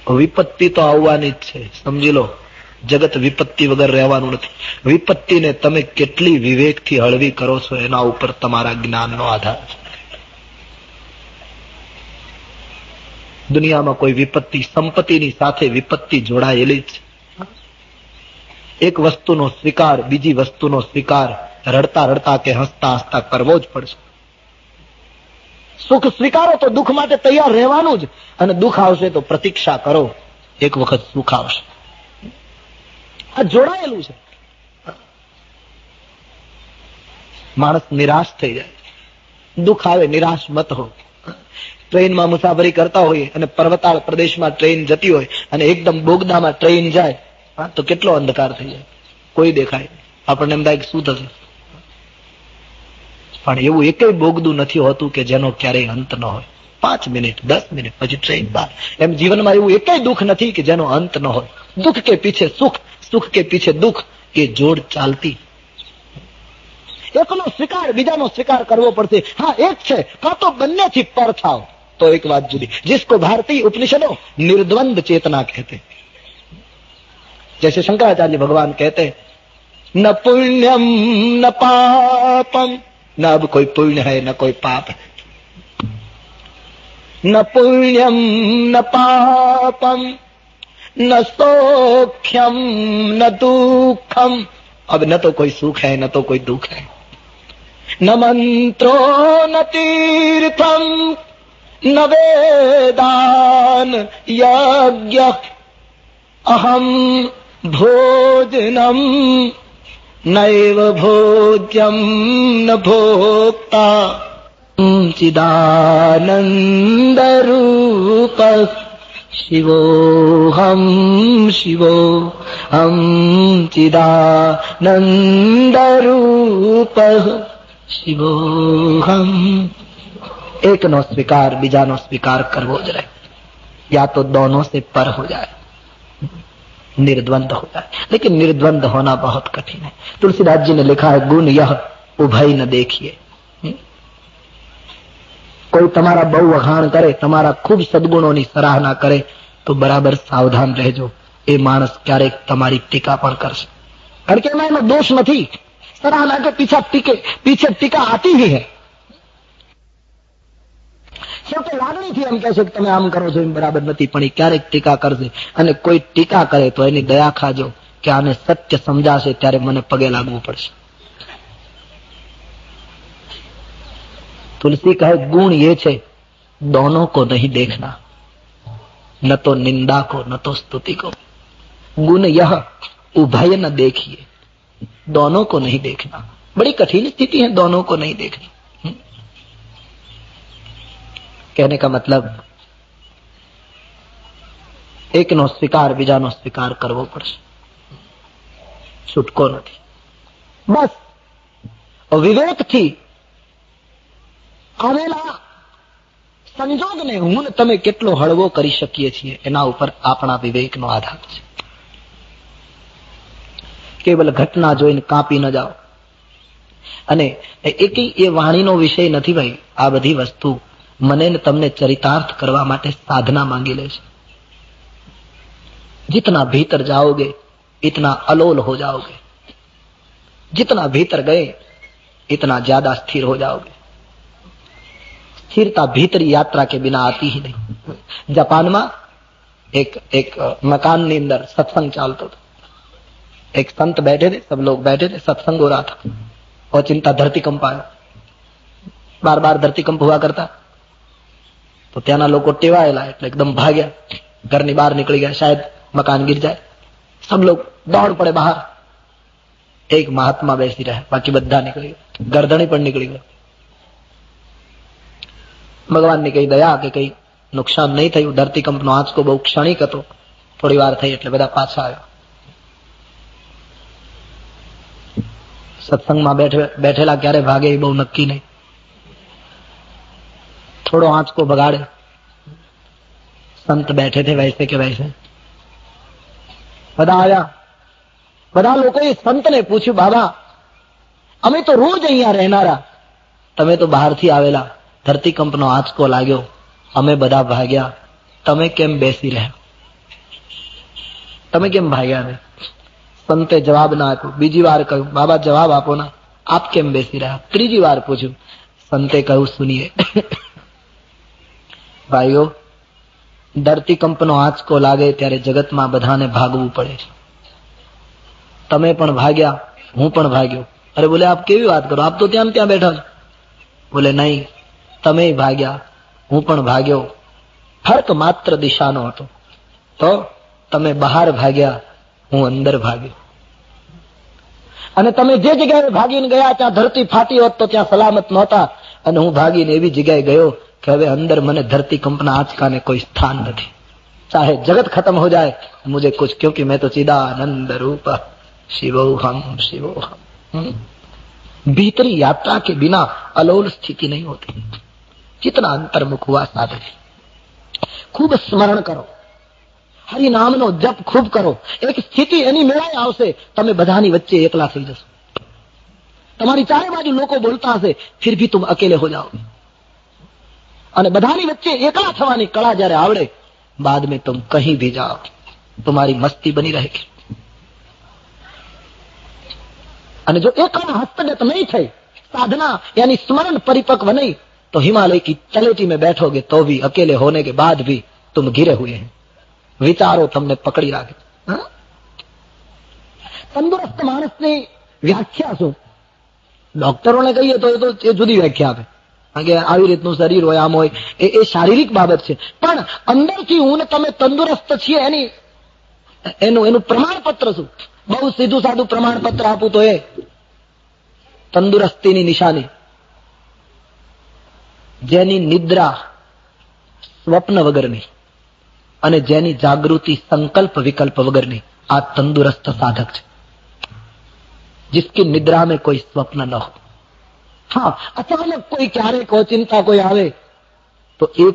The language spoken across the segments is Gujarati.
વિપત્તિ તો આવવાની જ છે, સમજી લો. જગત વિપત્તિ વગર રહેવાનું નથી. વિપત્તિને તમે કેટલી વિવેકથી હળવી કરો છો એના ઉપર તમારા જ્ઞાનનો આધાર છે. દુનિયામાં કોઈ વિપત્તિ, સંપત્તિની સાથે વિપત્તિ જોડાયેલી છે. એક વસ્તુનો સ્વીકાર બીજી વસ્તુનો સ્વીકાર રડતા રડતા કે હસતા હસતા કરવો જ પડશે. સુખ સ્વીકારો તો દુઃખ માટે તૈયાર રહેવાનું જ, અને દુઃખ આવશે તો પ્રતીક્ષા કરો, એક વખત સુખ આવશે. આ જોડાયેલું છે. માણસ નિરાશ થઈ જાય, દુઃખ આવે, નિરાશ મત હો. ટ્રેનમાં મુસાફરી કરતા હોઈએ અને પર્વતાળ પ્રદેશમાં ટ્રેન જતી હોય અને એકદમ બોગદામાં ટ્રેન જાય તો કેટલો અંધકાર થઈ જાય, કોઈ દેખાય. આપણને એમ થાય કે શું થશે, પણ એવું એકેય બોગદું નથી હોતું કે જેનો ક્યારેય અંત ન હોય. 5 મિનિટ 10 મિનિટ પછી ટ્રેન બહાર. એમ જીવનમાં એવું એકેય દુઃખ નથી કે જેનો અંત ન હોય. દુઃખ કે પીછે સુખ, સુખ કે પીછે દુઃખ, એ જોડ ચાલતી. એકનો સ્વીકાર બીજાનો સ્વીકાર કરવો પડશે. હા, એક છે, કાં તો બંનેથી પર થાવ તો એક વાત જુદી. जिसको भारतीय उपनिषदों निर्द्वंद चेतना कहते, जैसे शंकराचार्य भगवान कहते न पुण्यम न पापम, न अब कोई पुण्य है न कोई पाप है, न पुण्यम न पापम न सौख्यम न दुखम. अब न तो कोई सुख है न तो कोई दुख है, न मंत्रो न तीर्थम न वेदान यज्ञ अहम भोजनम नैव भोज्यम न भोक्ता चिदानंद रूप शिवोहम शिवोहम चिदानंद रूप शिवोहम. एकનો स्वीकार બીજાનો स्वीकार करवो ज रहे, या तो दोनों से पर हो जाए, निर्द्वंद हो जाए. लेकिन निर्द्वंद होना बहुत कठिन है. तुलसीदास जी ने लिखा है, गुण यह उभय न देखिए. कोई તમારા બહુ વખાણ કરે, તમારા ખૂબ સદગુણોની સરાહના કરે તો બરાબર સાવધાન રહેજો. એ માણસ ક્યારેક તમારી ટીકા પણ કરશે, કારણ કે એમાં દોષ નથી. સરાહના કે પીછે ટીકા આતી ही है. છેવટે લાગણીથી એમ કહેશે કે તમે આમ કરો છો એમ બરાબર નથી, પણ એ ક્યારેક ટીકા કરશે. અને કોઈ ટીકા કરે તો એની દયા ખાજો કે આને સત્ય સમજાશે ત્યારે મને પગે લાગવું પડશે. तुलसी कहे गुण ये छे, दोनों को नहीं देखना, न तो निंदा को न तो स्तुति को. गुण यह उभय न देखिए, दोनों को नहीं देखना. बड़ी कठिन स्थिति है, दोनों को नहीं देखना. कहने का मतलब એકનો સ્વીકાર બીજાનો સ્વીકાર કરવો પડશે, છૂટકો નથી. બસ વિવેકથી આવેલા સંજોગને હું ને તમે કેટલો હળવો કરી શકીએ છીએ એના ઉપર આપણા વિવેકનો આધાર છે. કેવલ ઘટના જોઈને કાપી ન જાઓ. અને એકેય એ વાણીનો વિષય નથી ભાઈ. આ બધી વસ્તુ મને ને તમને ચરિતાર્થ કરવા માટે સાધના માંગી લે છે. जितना भीतर जाओगे इतना अलोल हो जाओगे, जितना भीतर गए इतना ज्यादा स्थिर हो जाओगे. स्थिरता भीतरी यात्रा के बिना आती ही नहीं. जापान में एक मकान ની અંદર सत्संग ચાલતો હતો. एक संत बैठे थे, सब लोग बैठे थे, सत्संग हो रहा था और चिंता धरतीकंप आया. बार बार धरतीकंप हुआ करता तो ત્યાંના લોકો ટેવાયેલા એટલે એકદમ ભાગ્યા, ઘરની બહાર નીકળી ગયા, શાયદ मकान गिर जाए. सब लोग दौड़ पड़े बाहर. एक महात्मा बैसी रहे, बाकी બધા નીકળી ગયા. ગરદણી પણ નીકળી ગયો. ભગવાનની કઈ દયા કે કઈ નુકસાન નહીં થયું. ધરતીકંપનો આંચકો બહુ ક્ષણિક હતો, થોડી વાર થઈ એટલે બધા પાછા આવ્યા. સત્સંગમાં બેઠેલા ક્યારે ભાગે એ બહુ નક્કી નહીં. થોડો આંચકો બગાડે. સંત बैठे थे वैसे के वैसे. બધા આવ્યા. બધા લોકોએ સંતને પૂછ્યું, બાબા અમે તો રોજ અહીંયા રહેનારા, તમે તો બહારથી આવેલા, ધરતીકંપનો આંચકો લાગ્યો, અમે બધા ભાગ્યા, તમે કેમ બેસી રહ્યા? તમે કેમ ભાગ્યા નહીં? સંતે જવાબ ના આપ્યો. બીજી વાર કહ્યું, બાબા જવાબ આપો ના, આપ કેમ બેસી રહ્યા? ત્રીજી વાર પૂછ્યું. સંતે કહ્યું, સુનિए ભાઈઓ, ધરતીકંપનો આંચકો લાગે ત્યારે જગતમાં બધાને ભાગવું પડે છે. તમે પણ ભાગ્યા, હું પણ ભાગ્યો. અરે બોલે, આપ કેવી વાત કરો? આપ તો ત્યાં બેઠા છો. બોલે નહીં, તમે ભાગ્યા, હું પણ ભાગ્યો. ફર્ક માત્ર દિશાનો હતો. તો તમે બહાર ભાગ્યા, હું અંદર ભાગ્યો. અને તમે જે જગ્યાએ ભાગીને ગયા ત્યાં ધરતી ફાટી હોત તો ત્યાં સલામત નહોતા. અને હું ભાગીને એવી જગ્યાએ ગયો કે હવે અંદર મને ધરતીકંપના આંચકાને કોઈ સ્થાન નથી. ચાહે જગત खत्म हो जाए मुझे कुछ, क्योंकि मैं तो चिदानंद रूप शिवोहम शिवोहम. भीतरी यात्रा के बिना अलोल स्थिति नहीं होती. कितना अंतर्मुख हुआ साधक. खूब स्मरण કરો, હરિ નામનો જપ ખૂબ કરો. એક સ્થિતિ એની મેળાએ આવશે, તમે બધાની વચ્ચે એકલા થઈ જશો. તમારી ચારે બાજુ લોકો બોલતા હશે, फिर भी तुम अकेले हो जाओगे. અને બધાની વચ્ચે એકલા થવાની કળા જ્યારે આવડે, बाद में तुम कहीं भी जाओ, तुम्हारी मस्ती बनी रहेगी. અને જો એકલા હસ્તગત નહીં થઈ, साधना यानी स्मरण परिपक्व नहीं, तो हिमालय की तलेटी में बैठोगे तो भी अकेले होने के बाद भी तुम घिरे हुए हैं. विचारो તમને પકડી રાખે. તંદુરસ્ત માણસની વ્યાખ્યા શું? ડોક્ટરોને કહીએ તો એ જુદી વ્યાખ્યા આપે કે આવી રીતનું શરીર હોય, આમ હોય. એ શારીરિક બાબત છે. પણ અંદરથી હું ને તમે તંદુરસ્ત છીએ એનું પ્રમાણપત્ર શું? બહુ સીધું સાદું પ્રમાણપત્ર આપું તો એ તંદુરસ્તીની નિશાની. જેની નિદ્રા સ્વપ્ન વગરની અને જેની જાગૃતિ સંકલ્પ વિકલ્પ વગરની, આ તંદુરસ્ત સાધક છે. जिसकी निद्रा में कोई स्वप्न न हो. हाँ, अचानक कोई क्यारेक हो, चिंता कोई आवे तो એ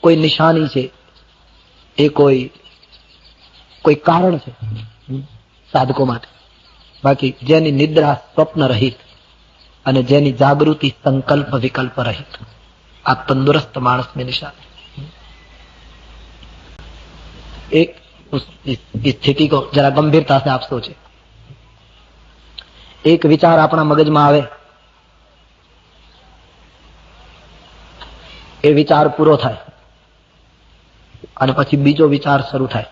કોઈ નિશાની છે, એ કોઈ કારણ છે સાધકો માટે. બાકી જેની નિદ્રા સ્વપ્ન રહિત અને જેની જાગૃતિ સંકલ્પ વિકલ્પ રહિત, આ તંદુરસ્ત માણસની નિશાની. एक स्थिति को जरा गंभीरता से आप सोचे. एक विचार આપણા મગજમાં આવે, એ વિચાર પૂરો થાય અને પછી બીજો વિચાર શરૂ થાય.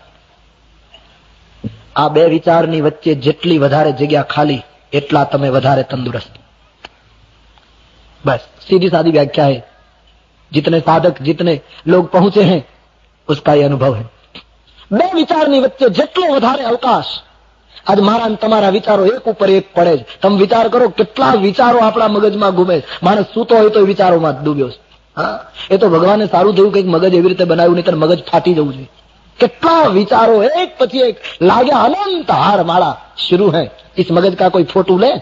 આ બે વિચારની વચ્ચે જેટલી વધારે જગ્યા ખાલી, એટલા તમે વધારે તંદુરસ્ત. बस सीधी सादी व्याख्या है. जितने साधक, जितने लोग पहुंचे हैं, उसका ये अनुभव है. બે વિચારની વચ્ચે જેટલો વધારે અવકાશ. આજ મારા અને તમારા વિચારો એક ઉપર એક પડે છે. તમે વિચાર કરો કેટલા વિચારો આપણા મગજમાં ઘૂમે. માણસ સૂતો હોય તો વિચારોમાં ડૂબ્યો છે. હા, એ તો ભગવાને સારું થયું કે મગજ એવી રીતે બનાવ્યું, નહીં તો મગજ ફાટી જવું જોઈએ. કેટલા વિચારો એક પછી એક લાગ્યા, અનંત હાર માળા शुरू है. इस मगज का कोई फोटो ले,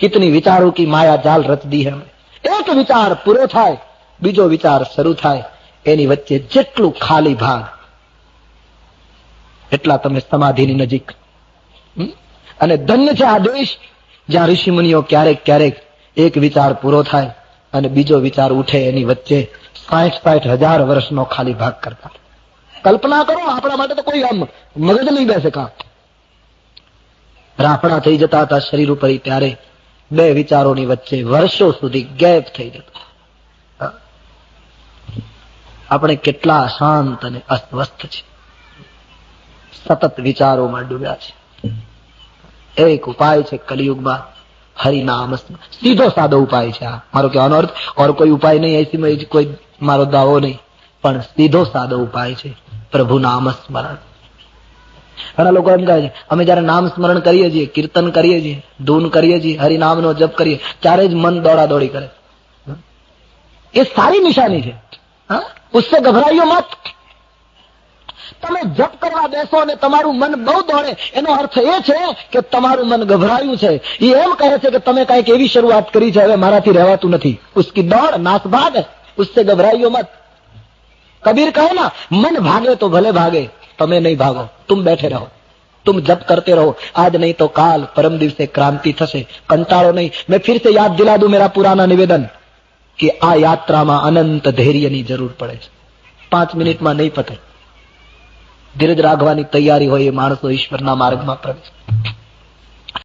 कितनी विचारों की माया जाल रच दी है. एक विचार पूरो થાય, બીજો વિચાર શરૂ થાય, એની વચ્ચે જેટલું ખાલી ભાગ, એટલા તમે સમાધિની નજીક. અને ધન્ય છે આ દેશ જ્યાં ઋષિ મુનિઓ ક્યારેક ક્યારેક એક વિચાર પૂરો થાય અને બીજો વિચાર ઉઠે, એની વચ્ચે 60 હજાર વર્ષનો ખાલી ભાગ કરતા. કલ્પના કરો, આપણા માટે તો કોઈ આમ મગજ નહીં બેસે કામ. રાફડા થઈ જતા હતા શરીર ઉપર, ત્યારે બે વિચારોની વચ્ચે વર્ષો સુધી ગેપ થઈ જતો. આપણે કેટલા શાંત અને અસ્વસ્થ છે, સતત વિચારોમાં ડૂબ્યા છે. એક ઉપાય છે કલિયુગમાં, હરિનામ. સીધો સાદો ઉપાય છે આ મારો કહેવાનો અર્થ. और कोई उपाय नहीं, ऐसी कोई મારો દાવો નહીં, પણ સીધો સાદો ઉપાય છે પ્રભુ નામ સ્મરણ. ઘણા લોકો એમ કહે છે, અમે જયારે નામ સ્મરણ કરીએ છીએ, કીર્તન કરીએ છીએ, ધૂન કરીએ છીએ, હરિનામનો જપ કરીએ, ત્યારે જ મન દોડાદોડી કરે. એ સારી નિશાની છે. હા, ઉસસે ગભરાઈઓ મત. તમે જપ કરવા બેસો અને તમારું મન બહુ દોડે, એનો અર્થ એ છે કે તમારું મન ગભરાયું છે. એ એમ કહે છે કે તમે કઈક એવી શરૂઆત કરી છે, હવે મારાથી રહેવાતું નથી. ઉસકી દોડ નાસભાગ, ઉસસે ગભરાઈઓ મત. कबीर कहे ना, मन भागे तो भले भागे, તમે નહીં ભાગો, तुम बैठे रहो, तुम जप करते रहो. आज नहीं तो काल, परम દિવસે क्रांति થશે. કંટાળો નહીં. मैं फिर से याद दिला दूं मेरा पुराना निवेदन कि આ યાત્રામાં અનંત ધૈર્યની જરૂર પડે છે. 5 મિનિટમાં નહીં પતે. ધીરજ રાખવાની તૈયારી હોય એ માણસો ઈશ્વરના માર્ગમાં પ્રવેશ.